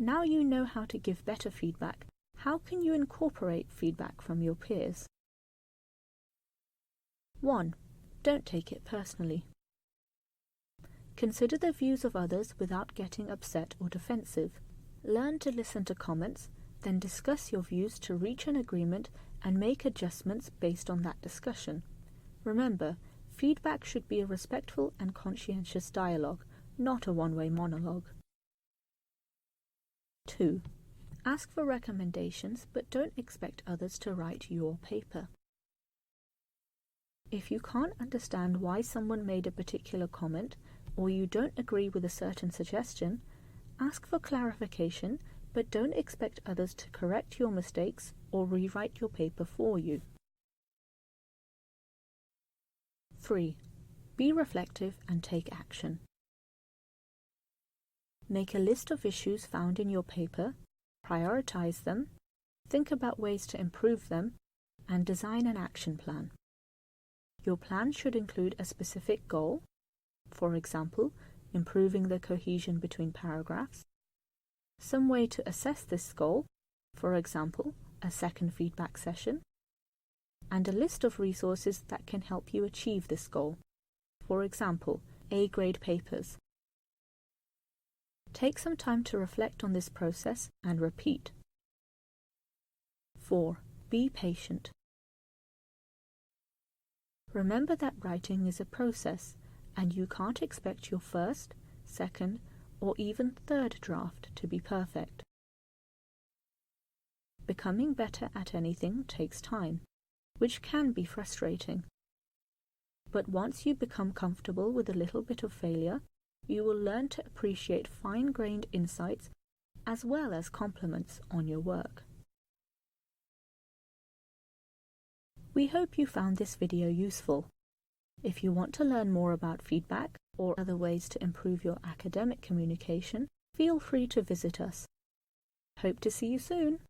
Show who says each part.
Speaker 1: Now you know how to give better feedback. How can you incorporate feedback from your peers? 1. Don't take it personally. Consider the views of others without getting upset or defensive. Learn to listen to comments, then discuss your views to reach an agreement and make adjustments based on that discussion. Remember, feedback should be a respectful and conscientious dialogue, not a one-way monologue. 2. Ask for recommendations, but don't expect others to write your paper. If you can't understand why someone made a particular comment, or you don't agree with a certain suggestion, ask for clarification, but don't expect others to correct your mistakes or rewrite your paper for you. 3. Be reflective and take action. Make a list of issues found in your paper, prioritize them, think about ways to improve them, and design an action plan. Your plan should include a specific goal, for example, improving the cohesion between paragraphs, some way to assess this goal, for example, a second feedback session, and a list of resources that can help you achieve this goal, for example, A-grade papers. Take some time to reflect on this process and repeat. 4. Be patient. Remember that writing is a process, and you can't expect your first, second, or even third draft to be perfect. Becoming better at anything takes time, which can be frustrating. But once you become comfortable with a little bit of failure, you will learn to appreciate fine-grained insights as well as compliments on your work. We hope you found this video useful. If you want to learn more about feedback or other ways to improve your academic communication, feel free to visit us. Hope to see you soon!